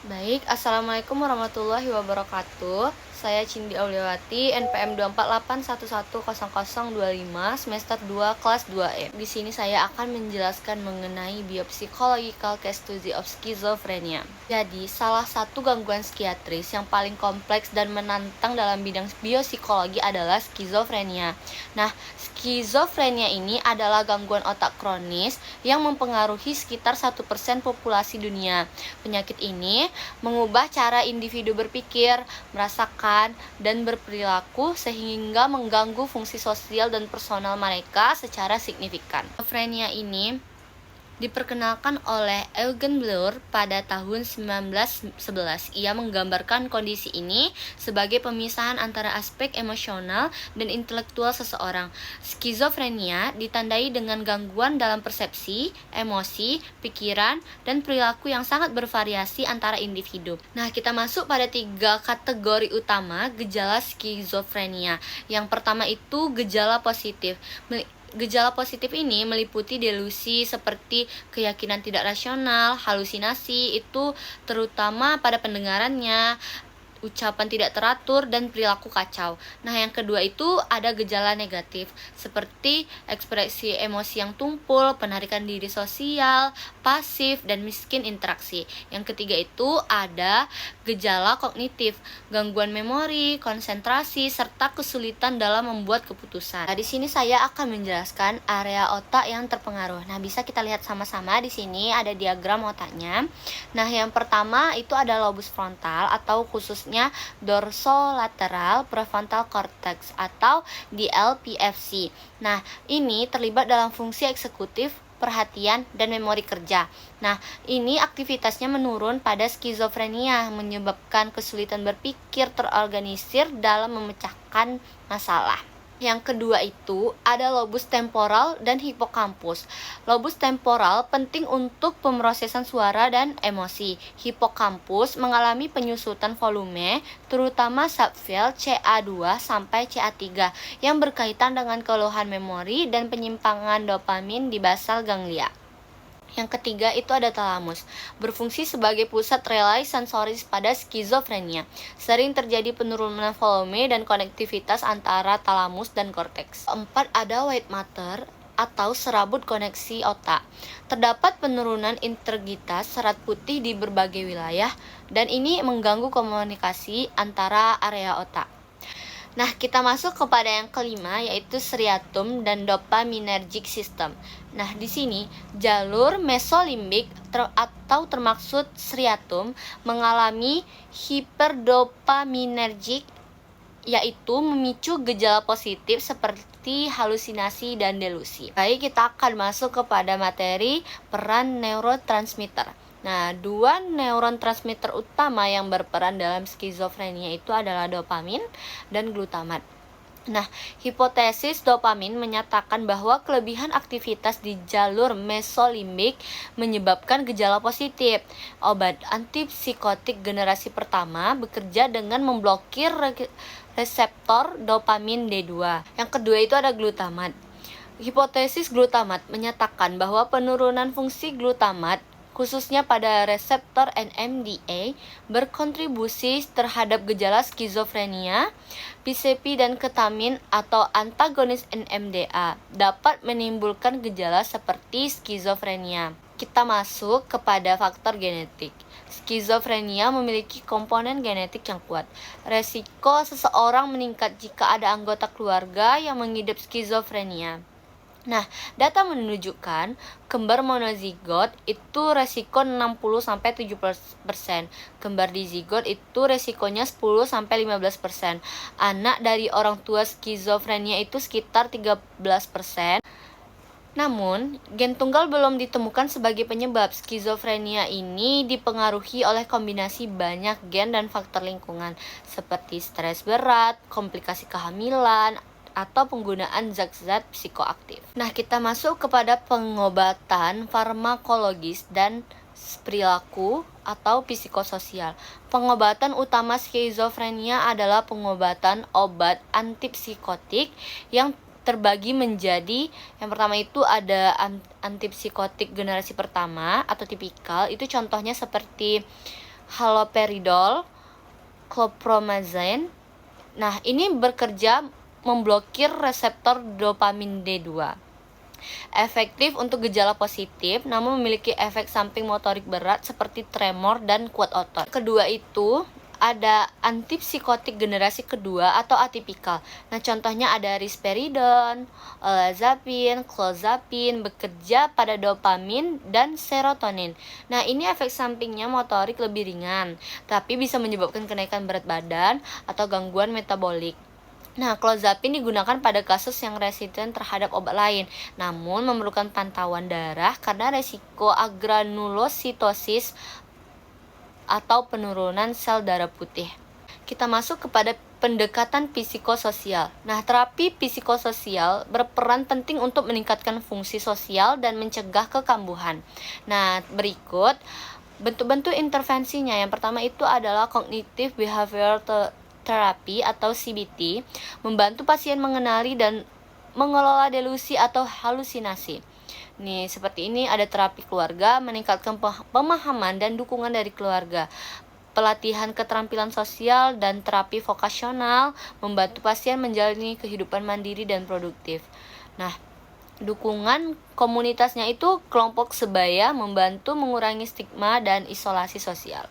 Baik, Assalamualaikum warahmatullahi wabarakatuh. Saya Cindy Auliawati, NPM 248110025, semester 2, kelas 2E. Di sini saya akan menjelaskan mengenai biopsychological case study of schizophrenia. Jadi, salah satu gangguan psikiatris yang paling kompleks dan menantang dalam bidang biopsikologi adalah skizofrenia. Nah, skizofrenia ini adalah gangguan otak kronis yang mempengaruhi sekitar 1% populasi dunia. Penyakit ini mengubah cara individu berpikir, merasakan, dan berperilaku sehingga mengganggu fungsi sosial dan personal mereka secara signifikan. Skizofrenia ini diperkenalkan oleh Eugen Bleuler pada tahun 1911. Ia menggambarkan kondisi ini sebagai pemisahan antara aspek emosional dan intelektual seseorang. Skizofrenia ditandai dengan gangguan dalam persepsi, emosi, pikiran, dan perilaku yang sangat bervariasi antara individu. Nah, kita masuk pada 3 kategori utama gejala skizofrenia. Yang pertama itu gejala positif. Gejala positif ini meliputi delusi seperti keyakinan tidak rasional, halusinasi, itu terutama pada pendengarannya, ucapan tidak teratur, dan perilaku kacau. Nah, yang kedua itu ada gejala negatif, seperti ekspresi emosi yang tumpul, penarikan diri sosial, pasif, dan miskin interaksi. Yang ketiga itu ada gejala kognitif, gangguan memori, konsentrasi, serta kesulitan dalam membuat keputusan. Nah, di sini saya akan menjelaskan area otak yang terpengaruh. Nah, bisa kita lihat sama-sama di sini ada diagram otaknya. Nah, yang pertama itu ada lobus frontal atau khususnya dorsolateral prefrontal cortex atau DLPFC. Nah, ini terlibat dalam fungsi eksekutif, perhatian, dan memori kerja. Nah, ini aktivitasnya menurun pada skizofrenia, menyebabkan kesulitan berpikir terorganisir dalam memecahkan masalah. Yang kedua itu ada lobus temporal dan hipokampus. Lobus temporal penting untuk pemrosesan suara dan emosi. Hipokampus mengalami penyusutan volume, terutama subfield CA2 sampai CA3 yang berkaitan dengan keluhan memori dan penyimpangan dopamin di basal ganglia. Yang ketiga itu ada talamus, berfungsi sebagai pusat relay sensoris pada skizofrenia. Sering terjadi penurunan volume dan konektivitas antara talamus dan korteks. Keempat ada white matter atau serabut koneksi otak. Terdapat penurunan integritas serat putih di berbagai wilayah dan ini mengganggu komunikasi antara area otak. Nah, kita masuk kepada yang kelima, yaitu striatum dan dopaminergic system. Nah, di sini jalur mesolimbik atau termaksud striatum mengalami hiperdopaminergic, yaitu memicu gejala positif seperti halusinasi dan delusi. Baik, kita akan masuk kepada materi peran neurotransmitter. Nah, 2 neurotransmitter utama yang berperan dalam skizofrenia itu adalah dopamin dan glutamat. Nah, hipotesis dopamin menyatakan bahwa kelebihan aktivitas di jalur mesolimbik menyebabkan gejala positif. Obat antipsikotik generasi pertama bekerja dengan memblokir reseptor dopamin D2. Yang kedua itu ada glutamat. Hipotesis glutamat menyatakan bahwa penurunan fungsi glutamat khususnya pada reseptor NMDA, berkontribusi terhadap gejala skizofrenia. PCP dan ketamin atau antagonis NMDA dapat menimbulkan gejala seperti skizofrenia. Kita masuk kepada faktor genetik. Skizofrenia memiliki komponen genetik yang kuat. Resiko seseorang meningkat jika ada anggota keluarga yang mengidap skizofrenia. Nah, data menunjukkan kembar monozigot itu resiko 60-70%. Kembar dizigot itu resikonya 10-15%. Anak dari orang tua skizofrenia itu sekitar 13%. Namun, gen tunggal belum ditemukan sebagai penyebab. Skizofrenia ini dipengaruhi oleh kombinasi banyak gen dan faktor lingkungan, seperti stres berat, komplikasi kehamilan, atau penggunaan zat-zat psikoaktif. Nah, kita masuk kepada pengobatan farmakologis dan perilaku atau psikososial. Pengobatan utama skizofrenia adalah pengobatan obat antipsikotik yang terbagi menjadi, yang pertama itu ada antipsikotik generasi pertama atau tipikal, itu contohnya seperti haloperidol, chlorpromazine. Nah, ini bekerja memblokir reseptor dopamin D2. Efektif untuk gejala positif, namun memiliki efek samping motorik berat seperti tremor dan kuat otot. Kedua itu ada antipsikotik generasi kedua atau atipikal. Nah, contohnya ada risperidon, olanzapine, clozapine, bekerja pada dopamin dan serotonin. Nah, ini efek sampingnya motorik lebih ringan, tapi bisa menyebabkan kenaikan berat badan atau gangguan metabolik. Nah, clozapine digunakan pada kasus yang resisten terhadap obat lain, namun memerlukan pantauan darah karena resiko agranulositosis atau penurunan sel darah putih. Kita masuk kepada pendekatan psikososial. Nah, terapi psikososial berperan penting untuk meningkatkan fungsi sosial dan mencegah kekambuhan. Nah, berikut bentuk-bentuk intervensinya. Yang pertama itu adalah cognitive behavioral therapy atau CBT, membantu pasien mengenali dan mengelola delusi atau halusinasi. Nih, seperti ini ada terapi keluarga, meningkatkan pemahaman dan dukungan dari keluarga. Pelatihan keterampilan sosial dan terapi vokasional membantu pasien menjalani kehidupan mandiri dan produktif. Nah, dukungan komunitasnya itu kelompok sebaya membantu mengurangi stigma dan isolasi sosial.